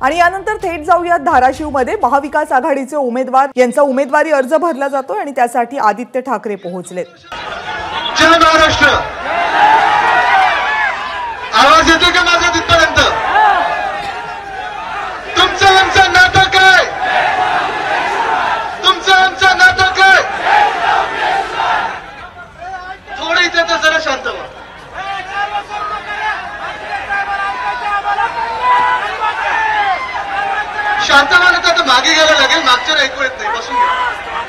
आणि यानंतर थेट जाऊयात धाराशिवमध्ये महाविकास आघाडीचे उमेदवार यांचा उमेदवारी अर्ज भरला जातो आणि त्यासाठी आदित्य ठाकरे पोहोचलेत। जय महाराष्ट्र। आवाज येतो का माझा तिथपर्यंत? तुमचं आमचं नातं काय? तुमचं आमचं नातं काय? थोडं इथे तर जरा शांत व्हा। शांत व्हायला तर मागे घ्यायला लागेल, मागच्या ऐकू येत नाही। बसून घ्या,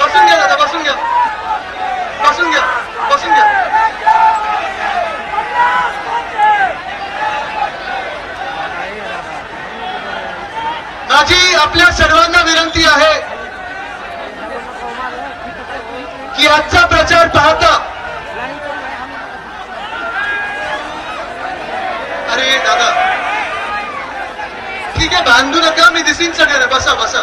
बसून घ्या दादा, बसून घ्या, बसून घ्या, बसून घ्या। माझी आपल्या सर्वांना विनंती आहे की आजचा प्रचार पाहता, अरे दादा ठीक आहे, बांधू नका, मी दिसीन सगळ्यांना। बसा बसा।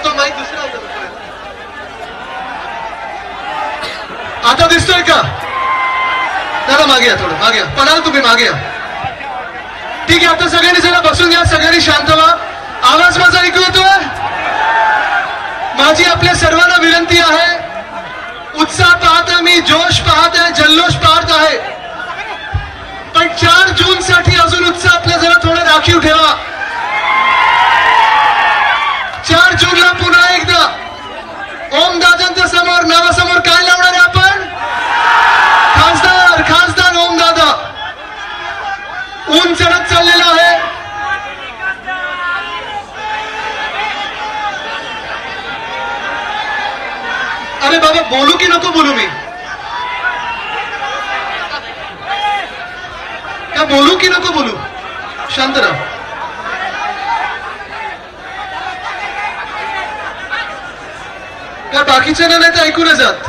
तो माईक दुसरा होता, आता दिसतोय का? दादा मागे या, थोडं मागे या, पडाल तुम्ही मागे या। ठीक आहे, आता सगळ्यांनी जरा बसून घ्या, सगळ्यांनी शांत व्हा। आवाज माझा ऐकू येतोय? माझी आपल्या सर्वांना विनंती आहे, उत्साह पाहत आहे मी, जोश पाहत आहे, जल्लोष पाहत आहे, पण 4 जून साठी अजून उत्साह आपल्या जरा थोडा राखीव ठेवा। 4 जूनला पुन्हा एकदा ओमदादांच्या समोर, नावासमोर काय लावणार आहे आपण? खासदार, खासदार ओमदादा। ऊन चढत चाललेला आहे, अरे बाबा बोलू की नको बोलू? मी काय बोलू की नको बोलू? शांत राहा। काय बाकीच्यांना नाही तर ऐकू नाही जात?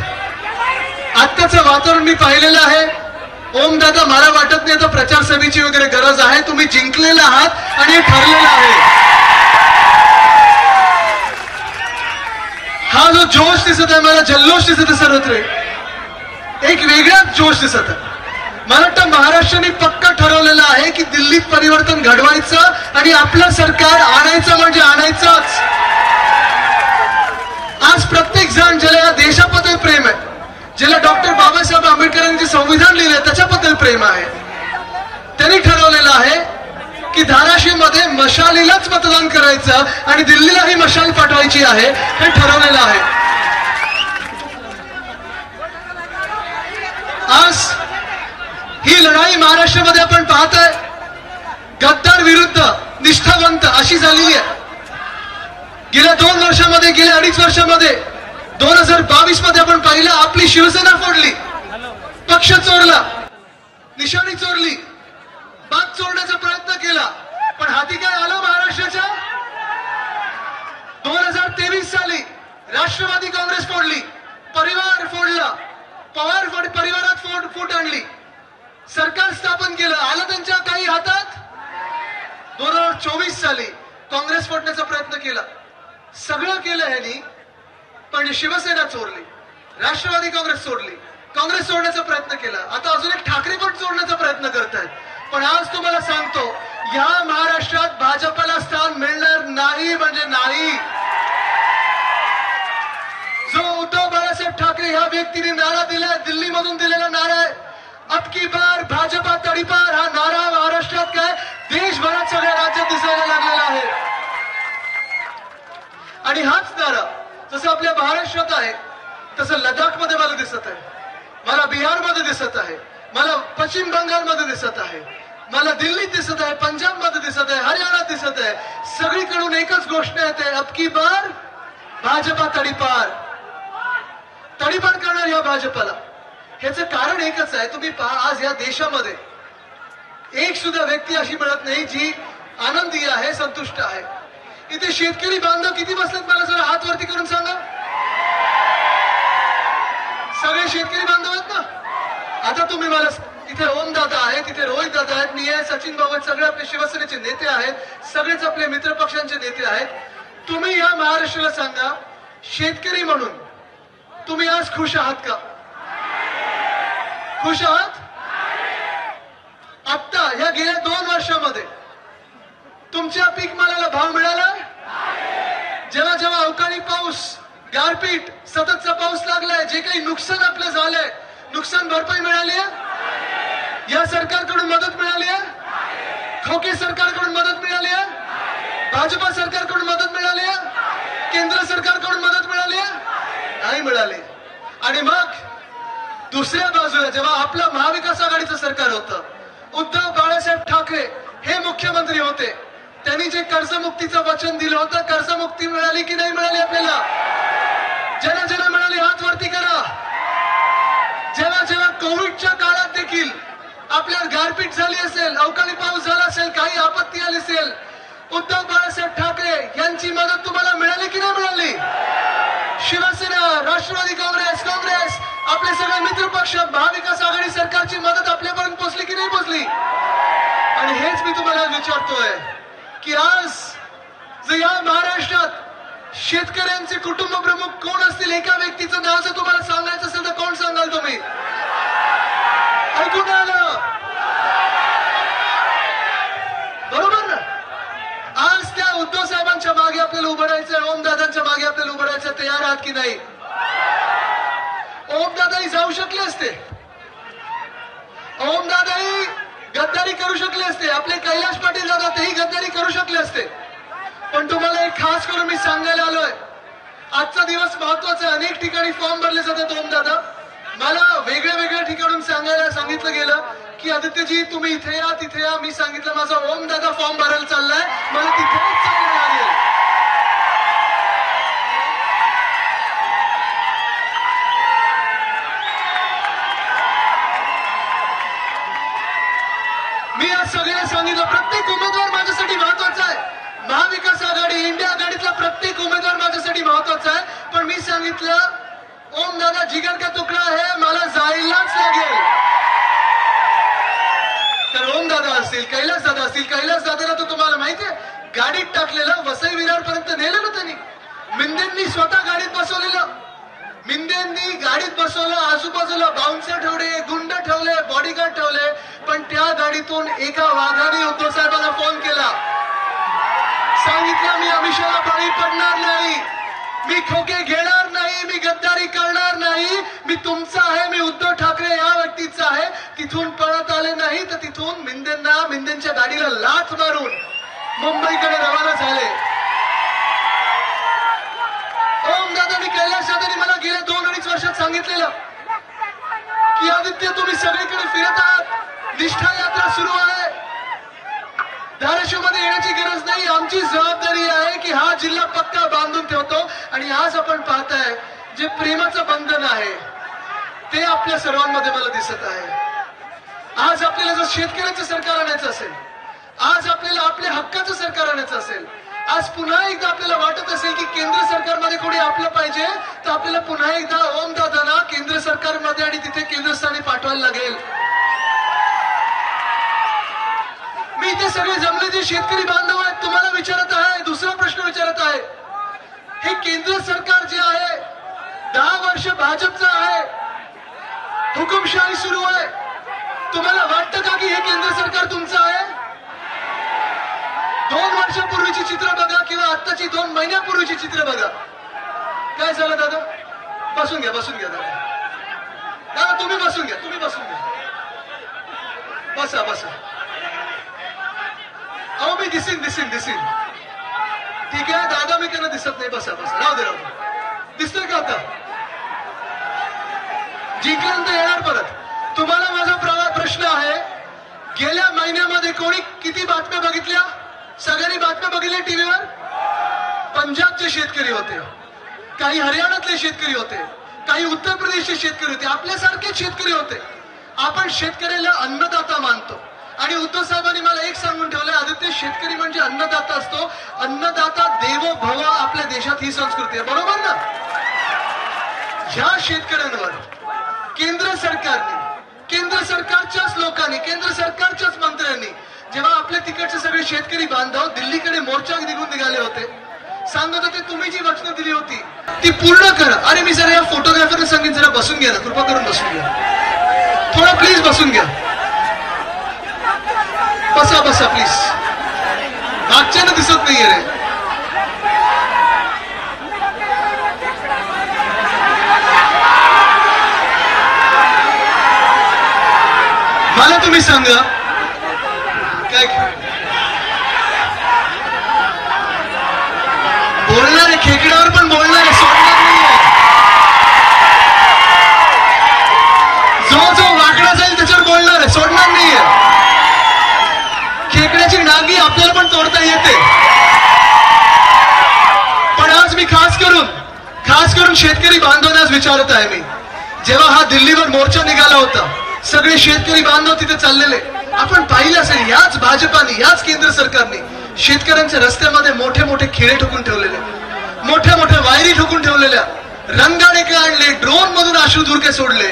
आत्ताचं वातावरण मी पाहिलेलं आहे। ओमदादा, मला वाटत नाही आता प्रचार सभेची वगैरे गरज आहे, तुम्ही जिंकलेला आहात आणि हे ठरलेलं आहे। हा जो जोश दिसत आहे, मला जल्लोष दिसत आहे सर्वत्र, एक वेगळाच जोश दिसत आहे। मला वाटतं महाराष्ट्राने पक्का ठरवलेलं आहे की दिल्लीत परिवर्तन घडवायचं आणि आपलं सरकार आणायचं म्हणजे आणायचंच। आज प्रत्येक जण ज्याला या देशाबद्दल प्रेम आहे, ज्याला डॉक्टर बाबासाहेब आंबेडकरांनी जे संविधान लिहिलंय त्याच्याबद्दल प्रेम आहे, त्यांनी ठरवलेलं आहे की धाराशिवमध्ये मशालीलाच मतदान करायचं आणि दिल्लीलाही मशाल पाठवायची आहे, हे ठरवलेलं आहे। आज ही लढाई महाराष्ट्रामध्ये आपण पाहताय, गद्दार विरुद्ध निष्ठावंत अशी झालेली आहे। गेल्या 2 वर्षामध्ये, गेल्या 2.5 वर्षामध्ये, 2022 मध्ये आपण पाहिलं, आपली शिवसेना फोडली, पक्ष चोरला, निशाणी चोरली, बाग चोरण्याचा प्रयत्न केला, पण हाती काय आलं महाराष्ट्राच्या? 2023 साली राष्ट्रवादी काँग्रेस फोडली, परिवार फोडला, पवार परिवारात फूट आणली, सरकार स्थापन केलं, आलं त्यांच्या काही हातात? 2024 साली काँग्रेस फोडण्याचा प्रयत्न केला, सगळं केलं ह्यांनी, पण शिवसेना चोरली, राष्ट्रवादी काँग्रेस सोडली, काँग्रेस सोडण्याचा प्रयत्न केला, आता अजून एक ठाकरे गट सोडण्याचा प्रयत्न करतायत। पण आज तुम्हाला सांगतो, या महाराष्ट्रात भाजपला स्थान मिळणार नाही म्हणजे नाही। जो उद्धव बाळासाहेब ठाकरे ह्या व्यक्तीने नारा दिला, दिल्लीमधून दिलेला नारा आहे, अब की बार भाजपा तडीपार, हा नारा महाराष्ट्रात काय देशभरात सगळ्या राज्यात दिसायला लागलेला आहे। आणि हाच नारा जसं आपल्या महाराष्ट्रात आहे तसं लडाखमध्ये मला दिसत आहे, मला बिहारमध्ये दिसत आहे, मला पश्चिम बंगालमध्ये दिसत आहे, मला दिल्लीत दिसत आहे, पंजाबमध्ये दिसत आहे, हरियाणात दिसत आहे। सगळीकडून एकच गोष्ट येते, अब की बार भाजपा तडीपार, तडीपार करणार या भाजपला। ह्याचं कारण एकच आहे, तुम्ही पहा, आज या देशामध्ये एक सुद्धा व्यक्ती अशी मिळत नाही जी आनंदी आहे, संतुष्ट आहे। इथे शेतकरी बांधव किती बसलेत मला जरा हात वरती करून सांगा। सगळे शेतकरी बांधव आहेत ना? आता तुम्ही मला, इथे ओमदादा आहे, तिथे रोहित दादा आहेत, मी आहे, सचिन बाबा, सगळे आपले शिवसेनेचे नेते आहेत, सगळेच आपले मित्र पक्षांचे नेते आहेत। तुम्ही या महाराष्ट्राला सांगा, शेतकरी म्हणून तुम्ही आज खुश आहात का? खुश आहात? आता तुमच्या पीक मालाला भाव मिळाला? जेव्हा जेव्हा अवकाळी पाऊस, गारपीट, सततचा पाऊस लागलाय, जे काही नुकसान आपलं झालंय, नुकसान भरपाई मिळाली आहे? या सरकारकडून मदत मिळाली आहे? खोके सरकारकडून मदत मिळाली आहे? भाजपा सरकारकडून मदत मिळाली आहे? केंद्र सरकारकडून मदत मिळाली आहे? नाही मिळाली. आणि मग दुसऱ्या बाजूला जेव्हा आपलं महाविकास आघाडीचं सरकार होतं, उद्धव बाळासाहेब ठाकरे हे मुख्यमंत्री होते, त्यांनी जे कर्जमुक्तीचं वचन दिलं होतं, कर्जमुक्ती मिळाली की नाही मिळाली आपल्याला? ज्यांना ज्यांना मिळाली हात वरती करा. जेव्हा जेव्हा कोविडच्या काळात देखील आपल्याला गारपीट झाली असेल, अवकाळी पाऊस झाला असेल, काही आपत्ती आली असेल, उद्धव बाळासाहेब ठाकरे यांची मदत तुम्हाला मिळाली की नाही मिळाली? शिवसेना, राष्ट्रवादी काँग्रेस, आपले सगळे मित्र पक्ष, महाविकास आघाडी सरकारची मदत आपल्यापर्यंत पोहोचली की नाही पोहोचली? आणि हेच मी तुम्हाला विचारतोय की आज या महाराष्ट्रात शेतकऱ्यांचे कुटुंब प्रमुख कोण असतील? एका व्यक्तीचं नाव जर तुम्हाला सांगायचं असेल तर कोण सांगाल तुम्ही? ऐकून आलं बरोबर ना? आज त्या उद्धव साहेबांच्या मागे आपल्याला उभं राहायचं, ओमदादांच्या मागे आपल्याला उभं राहायचं, तयार आहात की नाही? ओमदादाही जाऊ शकले असते, ओमदादाही गद्दारी करू शकले असते, आपले कैलाश पाटील दादा तेही गद्दारी करू शकले असते. पण तुम्हाला एक खास करून मी सांगायला आलोय, आजचा दिवस महत्वाचा आहे. अनेक ठिकाणी फॉर्म भरले जातात. ओमदादा, मला वेगळ्या वेगळ्या ठिकाणून सांगितलं गेलं की आदित्यजी तुम्ही इथे या, तिथे या. मी सांगितलं माझा ओमदादा फॉर्म भरायला चाललाय, मला तिथेच चाललं लागेल. मी आज सगळ्यांना सांगितलं प्रत्येक उमेदवार माझ्यासाठी महत्वाचा आहे. महाविकास आघाडी, इंडिया आघाडीतला प्रत्येक उमेदवार माझ्यासाठी महत्वाचा आहे. पण मी सांगितलं ओमदादा जिगर का तुकडा आहे, मला जायलाच लागेल. तर ओमदादा असतील, कैलास दादा असतील. कैलास दादाला तर तुम्हाला माहितीये गाडीत टाकलेलं, वसई विरार पर्यंत नेलं ना त्यांनी. मिंदेंनी स्वतः गाडीत बसवलेलं, मिंदेंनी गाडीत बसवलं, आजूबाजूला बाउन्सर ठेवले, गुंड ठेवले, बॉडीगार्ड ठेवले. पण त्या गाडीतून एका वाघाने उद्धव साहेबांना फोन केला, सांगितलं मी अमिषाला बळी पडणार नाही, मी खोके घेणार नाही, मी गद्दारी करणार नाही, मी तुमचा आहे, मी उद्धव ठाकरे या व्यक्तीचा आहे. तिथून पळत आले नाही तर तिथून मिंदेंच्या गाडीला लाथ मारून मुंबईकडे रवाना झाले. ओमदादांनी, कैलास दादांनी मला गेल्या 2-2.5 वर्षात सांगितलेलं की आदित्य तुम्ही सगळीकडे फिरत आहात, निष्ठा यात्रा सुरू आहे, धाराशिव मध्ये येण्याची गरज नाही, आमची जबाबदारी आहे की हा जिल्हा पक्का बांधून ठेवतो. आणि आज आपण पाहताय जे प्रेमाचं बंधन आहे ते आपल्या सर्वांमध्ये मला दिसत आहे. आज आपल्याला जर शेतकऱ्याचं सरकार आणायचं असेल, आज आपल्याला आपल्या हक्काचं सरकार आणायचं असेल, आज पुन्हा एकदा आपल्याला वाटत असेल की केंद्र सरकारमध्ये कोणी आपलं पाहिजे, तर आपल्याला पुन्हा एकदा ओमदादांना केंद्र सरकारमध्ये आणि तिथे केंद्रस्थानी पाठवायला लागेल. मी इथे सगळे जमले जे शेतकरी बांधव आहेत तुम्हाला विचारत आहे, दुसरा प्रश्न विचारत आहे. हे केंद्र सरकार जे आहे 10 वर्ष भाजपचं आहे, हुकुमशाही सुरू आहे. तुम्हाला वाटतं का की हे केंद्र सरकार तुमचं आहे? 2 वर्षापूर्वीची चित्र बघा किंवा आत्ताची 2 महिन्यापूर्वीची चित्र बघा. काय झालं दादा? बसून घ्या दादा, तुम्ही बसून घ्या, बसा. अहो मी दिसीन. ठीक आहे दादा, मी त्यांना दिसत नाही. बसा. राहू दे. दिसतोय का आता? जिंकल्यानंतर येणार परत. तुम्हाला माझा प्रश्न आहे, गेल्या महिन्यामध्ये कोणी किती बातम्या बघितल्या? सगळ्यांनी बातम्या बघितल्या टीव्हीवर? पंजाबचे शेतकरी होते, काही हरियाणातले शेतकरी होते, काही उत्तर प्रदेशचे शेतकरी होते, आपल्यासारखेच शेतकरी होते. आपण शेतकऱ्याला अन्नदाता मानतो आणि उद्धव साहेबांनी मला एक सांगून ठेवलंय, आदित्य शेतकरी म्हणजे अन्नदाता असतो, अन्नदाता देवो भव आपल्या देशात ही संस्कृती आहे. बरोबर ना? ह्या शेतकऱ्यांवर केंद्र सरकारने, केंद्र सरकारच्याच लोकांनी, केंद्र सरकारच्याच मंत्र्यांनी जेव्हा आपल्या तिकडचे सगळे शेतकरी बांधव दिल्लीकडे मोर्चा निघाले होते, सांगत होते तुम्ही जी वचनं दिली होती ती पूर्ण करा. अरे मी जरा या फोटोग्राफरने सांगितलं जरा बसून घ्या ना, कृपा करून बसून घ्या, थोडा प्लीज बसून घ्या, बसा प्लीज. मागच्यानं दिसत नाहीये रे. मला तुम्ही सांगा काय बोलणार आहे, खेकड्यावर पण बोलणार आहे, सोडणार नाहीये. जो जो वाकडा जाईल त्याच्यावर बोलणार आहे, सोडणार नाहीये. खेकड्याची नागी आपल्याला पण तोडता येते. पण आज मी खास करून शेतकरी बांधवांना आज विचारत आहे मी, जेव्हा हा दिल्लीवर मोर्चा निघाला होता, सगळे शेतकरी बांधव तिथे चाललेले, आपण पाहिलं असेल याच भाजपाने, याच केंद्र सरकारने शेतकऱ्यांच्या रस्त्यामध्ये मोठे मोठे खिळे ठोकून ठेवलेले, मोठ्या मोठ्या वायरी ठोकून ठेवलेल्या, रंगाडे का आणले, ड्रोन मधून अश्रुधुरके सोडले,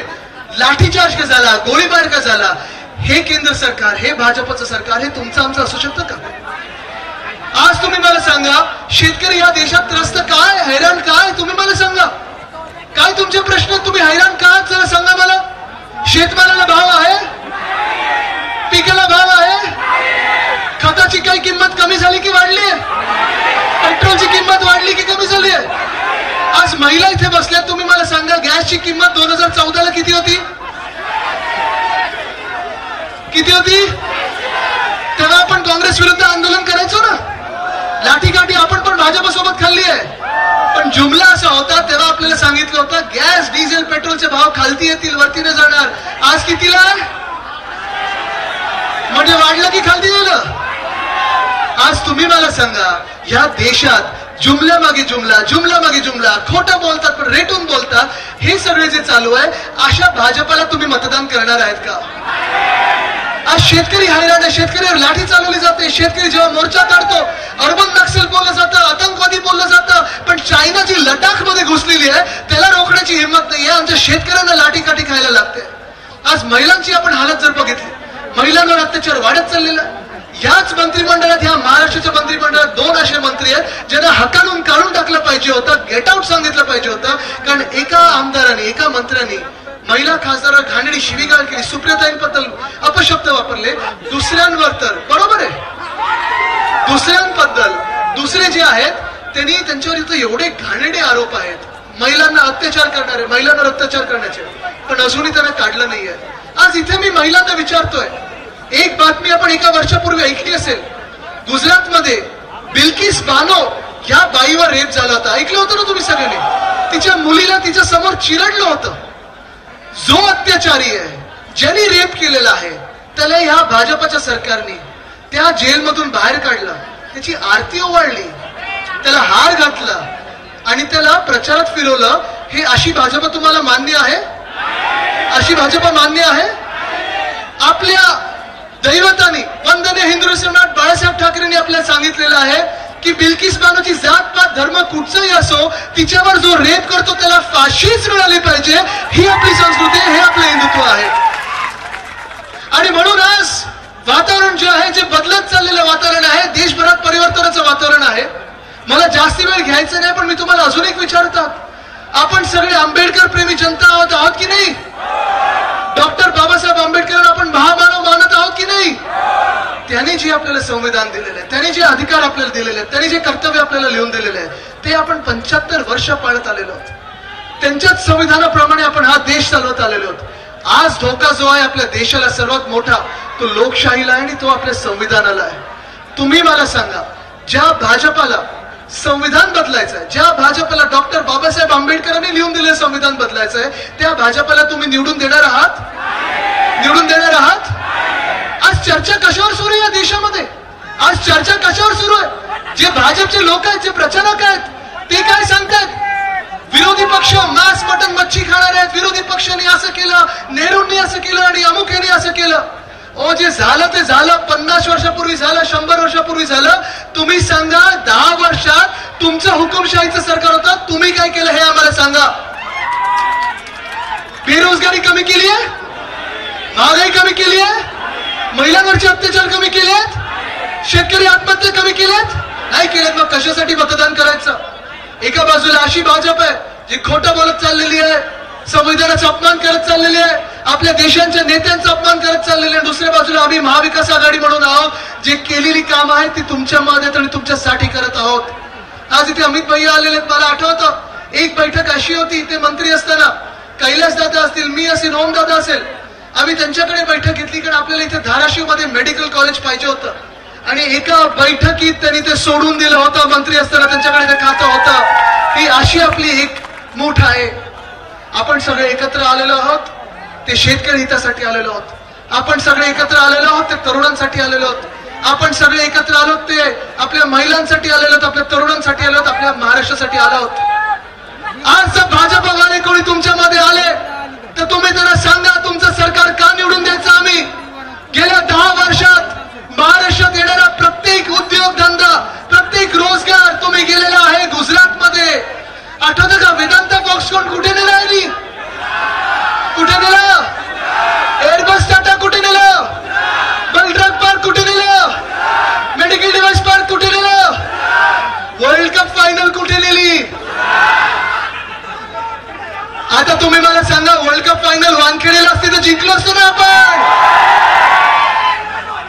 लाठीचार्ज का झाला, गोळीबार का झाला. हे केंद्र सरकार, हे भाजपचं सरकार, हे तुमचं आमचं असू शकतं का? आज तुम्ही मला सांगा, शेतकरी या देशात त्रस्त काय, हैराण काय, तुम्ही मला सांगा. काय तुमचे प्रश्न, तुम्ही हैराण का, जरा सांगा मला. शेतमालाला भाव आहे, पिकाला भाव आहे, खताची काही किंमत कमी झाली की वाढली आहे, पेट्रोलची किंमत वाढली की कमी झाली आहे. आज महिला इथे बसल्या, तुम्ही मला सांगा गॅसची किंमत 2014ला किती होती? तेव्हा आपण काँग्रेस विरुद्ध आंदोलन करायचो ना, लाठीकाठी आपण पण भाजपसोबत खाल्ली आहे. पण जुमला असा होता, तेव्हा आपल्याला सांगितलं होतं गॅस, डिझेल, पेट्रोलचे भाव खालती येतील, वरती नाही जाणार. आज कितीला म्हणजे वाढलं की खालती गेलं? आज तुम्ही मला सांगा, या देशात जुमल्या मागे जुमला, खोटं बोलतात पण रेटून बोलतात, हे सगळे जे चालू आहे, अशा भाजपाला तुम्ही मतदान करणार आहेत का? आज शेतकरी हैराण आहे, शेतकऱ्यावर लाठी चालवली जाते. शेतकरी जेव्हा मोर्चा काढतो, अर्बन नक्सल बोललं जातं, आतंकवादी बोललं जातं, पण चायना जी लडाख मध्ये घुसलेली आहे त्याला रोखण्याची हिंमत नाहीये. आमच्या शेतकऱ्यांना लाठीकाठी खायला लागते. आज महिलांची आपण हालत जर बघितली, महिलांवर अत्याचार वाढत चाललेला. याच मंत्रिमंडळात, या महाराष्ट्राच्या मंत्रिमंडळात 2 असे मंत्री आहेत ज्यांना हकालून काढून टाकलं पाहिजे होतं, गेट आउट सांगितलं पाहिजे होतं. कारण एका आमदाराने, एका मंत्र्यांनी महिला खासदारावर घाणेरडी शिवीगाळ केली, सुप्रियाताईंबद्दल अपशब्द वापरले. दुसऱ्यांवर तर बरोबर आहे, दुसऱ्यांबद्दल दुसरे जे आहेत त्यांनी, त्यांच्यावर इथं एवढे घाणेरडे आरोप आहेत, महिलांना अत्याचार करणारे, महिलांवर अत्याचार करण्याचे, पण अजूनही त्यांना काढलं नाहीये. आज इथे मी महिलांना विचारतोय, एक बातमी आपण एका वर्षापूर्वी ऐकली असेल, गुजरातमध्ये बिल्किस बानो या बाईवर रेप झाला होता. ऐकलं होतं ना तुम्ही सगळ्यांनी? तिच्या मुलीला तिच्या समोर चिरडलं होतं. जो अत्याचारी आहे, ज्यांनी रेप केलेला आहे, त्याला ह्या भाजपच्या सरकारने त्या जेलमधून बाहेर काढलं, त्याची आरती ओवाळली, त्याला हार घातला आणि त्याला प्रचारात फिरवलं. हे अशी भाजप तुम्हाला मान्य आहे? अशी भाजप मान्य आहे? आपल्या दैवताने, वंदनीय हिंदू सम्राट बाळासाहेब ठाकरेंनी आपल्याला सांगितलेलं आहे की बिल्किस बानोची जातपात धर्म कुठचाही असो, तिच्यावर जो रेप करतो त्याला फाशीच मिळाली पाहिजे. ही आपली संस्कृती आहे, हे आपलं हिंदुत्व आहे. आणि म्हणून आज वातावरण जे आहे, जे बदलत चाललेलं वातावरण आहे, देशभरात परिवर्तनाचं वातावरण आहे. मला जास्ती वेळ घ्यायचं नाही, पण मी तुम्हाला अजून एक विचारतात, आपण सगळे आंबेडकर प्रेमी जनता आहोत की नाही? डॉक्टर बाबासाहेब आंबेडकरांना आपण महामानव मानत आहोत की नाही? त्यांनी जे आपल्याला संविधान दिलेलं आहे, त्यांनी जे अधिकार आपल्याला दिलेले आहेत, त्यांनी जे कर्तव्य आपल्याला लिहून दिलेले आहे, ते आपण 75 वर्ष पाळत आलेलो आहोत. त्यांच्याच संविधानाप्रमाणे आपण हा देश चालवत आलेलो आहोत. आज धोका जो आहे आपल्या देशाला सर्वात मोठा, तो लोकशाहीला आहे आणि तो आपल्या संविधानाला आहे. तुम्ही मला सांगा, ज्या भाजपाला संविधान बदलायचं आहे, ज्या भाजपाला डॉक्टर बाबासाहेब आंबेडकरांनी लिहून दिलेलं संविधान बदलायचं आहे, त्या भाजपाला तुम्ही निवडून देणार आहात? निवडून देणार आहात? आज चर्चा कशावर सुरू आहे या देशामध्ये? आज चर्चा कशावर सुरू आहे? जे भाजपचे लोक आहेत, जे प्रचारक आहेत, ते काय सांगतात? विरोधी पक्ष मांस मटन मच्छी खाणार आहेत, विरोधी पक्षांनी असं केलं, नेहरूंनी असं केलं आणि अमुक यांनी असं केलं. ओ, जे झालं ते झालं. 50 वर्षापूर्वी झालं, 100 वर्षापूर्वी झालं. तुम्ही सांगा, 10 वर्षात तुमचं हुकुमशाहीचं सरकार होतं, तुम्ही काय केलं हे आम्हाला सांगा. बेरोजगारी कमी केली आहे, महागाई कमी केली आहे, महिलांवरचे अत्याचार कमी केलेत, शेतकरी आत्महत्या कमी केलेत? नाही केलेत. मग कशासाठी मतदान करायचं? एका बाजूला अशी भाजप आहे जी खोटं बोलत चाललेली आहे, संविधानाचा अपमान करत चाललेले आहे, आपल्या देशांच्या नेत्यांचा अपमान करत चाललेले आहे. दुसऱ्या बाजूला आम्ही महाविकास आघाडी म्हणून आहोत, जे केलेली काम आहेत ती तुमच्या मदत आणि तुमच्यासाठी करत आहोत. आज इथे अमित भैया आलेले आहेत. मला आठवतं एक बैठक अशी होती, इथे मंत्री असताना कैलास दादा असतील, मी असेल, ओम दादा असेल, आम्ही त्यांच्याकडे बैठक घेतली कारण आपल्याला इथे धाराशिव मध्ये मेडिकल कॉलेज पाहिजे होतं. आणि एका बैठकीत त्यांनी ते सोडून दिलं होतं. मंत्री असताना त्यांच्याकडे ते खातं होतं. ही अशी आपली एक मूठ आहे. आपण सगळे एकत्र आलेलो आहोत, ते शेतकरी हितासाठी आलेलो आहोत. आपण सगळे एकत्र आलेलो आहोत, ते तरुणांसाठी आलेलो आहोत. आपण सगळे एकत्र आलो ते आपल्या महिलांसाठी आलेलो आहोत, आपल्या तरुणांसाठी आलो आहोत, आपल्या महाराष्ट्रासाठी आलो आहोत. आज जर भाजपवाले कोणी तुमच्यामध्ये आले तर तुम्ही त्यांना सांगा तुमचं सरकार का निवडून द्यायचं. आम्ही गेल्या 10 वर्षात महाराष्ट्रात येणारा प्रत्येक उद्योगधंदा, प्रत्येक रोजगार तुम्ही गेलेला आहे. गुजरातमध्ये आठवतं का वेदांता फॉक्सकॉन कुठे नेला आहे? कुठे नेला? एअरबस टाटा कुठे नेलं? बल ड्रग पार्क कुठे नेलं? मेडिकल डिव्हाइस पार्क कुठे नेलं? वर्ल्ड कप फायनल कुठे नेली? आता तुम्ही मला सांगा, वर्ल्ड कप फायनल वानखेडेला असते तर जिंकलो असतो ना आपण.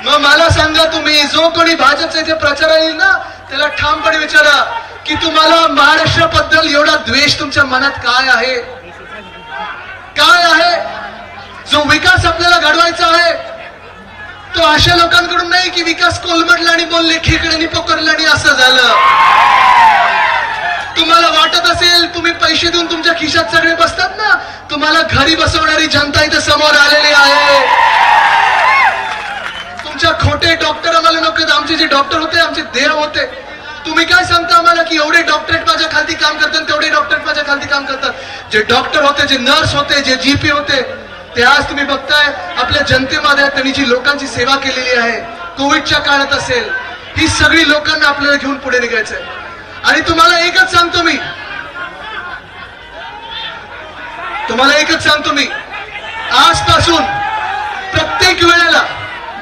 मग मला सांगा तुम्ही, जो कोणी भाजपचा इथे प्रचार येईल ना त्याला ठामपणे विचारा की तुम्हाला महाराष्ट्राबद्दल एवढा द्वेष तुमच्या मनात काय आहे? काय आहे? जो विकास आपल्याला घडवायचा आहे तो अशा लोकांकडून नाही की विकास कोलमडला आणि बोलले खेकड्यांनी पकडलं आणि असं झालं. तुम्हाला वाटत असेल तुम्ही पैसे देऊन तुमच्या खिशात सगळे बसतात ना, तुम्हाला घरी बसवणारी जनता इथे समोर आलेली आहे. तुमच्या खोटे डॉक्टर आम्हाला नको. आमचे जे डॉक्टर होते आमचे देव होते. तुम्ही काय सांगता आम्हाला की एवढे डॉक्टरेट माझ्या खाली काम करतात, तेवढे डॉक्टरेट माझ्या खाली काम करतात. जे डॉक्टर होते, जे नर्स होते, जे जीपी होते, ते आज तुम्ही बघताय आपल्या जनतेमध्ये त्यांनी जी लोकांची सेवा केलेली आहे. कोविडच्या काळात असेल, ही सगळी लोकांना आपल्याला घेऊन पुढे निघायचंय. आणि तुम्हाला एकच सांगतो मी, आजपासून प्रत्येक वेळेला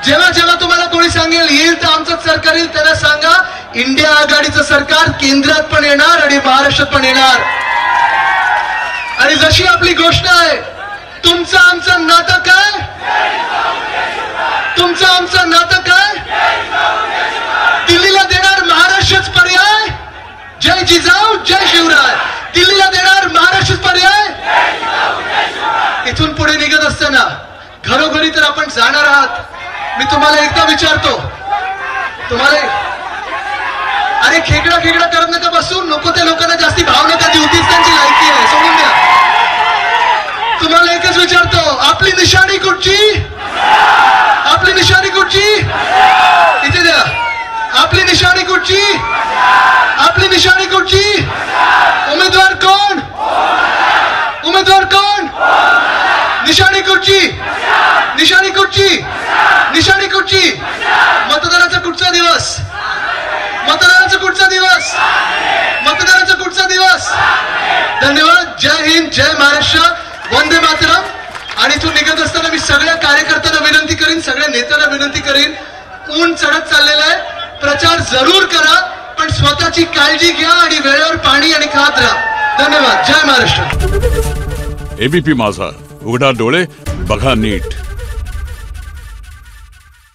जेव्हा जेव्हा तुम्हाला कोणी सांगेल येईल तर आमचं सरकार येईल, त्यांना सांगा इंडिया आघाडीचं सरकार केंद्रात पण येणार आणि महाराष्ट्रात पण येणार. आणि जशी आपली घोषणा आहे, तुमचं आमचं नातं काय? तुमचं आमचं नातं काय? दिल्लीला देणार महाराष्ट्रच पर्याय. जय जिजाऊ जय शिवराय. दिल्लीला देणार महाराष्ट्रच पर्याय. इथून पुढे निघत असताना घरोघरी तर आपण जाणार आहात. मी तुम्हाला एकदा विचारतो, तुम्हाला अरे खेकडा करत नका बसू. नको त्या लोकांना जास्ती भाव नका देऊ, तीच त्यांची लायकी आहे, सोडून द्या. तुम्हाला एकच विचारतो, आपली निशाणी कुठची? आपली निशाणी कुठची? इथे द्या. आपली निशाणी कुठची? आपली निशाणी कुठची? उमेदवार कोण? उमेदवार कोण? निशाणी कुठची? निशाणी कुठची? निशाणी कुठची? मतदानाचा कुठचा दिवस? मतदानाचा कुठचा दिवस? मतदानाचा कुठचा दिवस? धन्यवाद. जय हिंद, जय महाराष्ट्र, वंदे मातरम. आणि तू निघत असताना मी सगळ्या कार्यकर्त्यांना विनंती करीन, सगळ्या नेत्यांना विनंती करीन, ऊन चढत चाललेला आहे, प्रचार जरूर करा, पण स्वतःची काळजी घ्या आणि वेळेवर पाणी आणि खात राहा. धन्यवाद. जय महाराष्ट्र. एबीपी माझा, उघडा डोळे बघा नीट.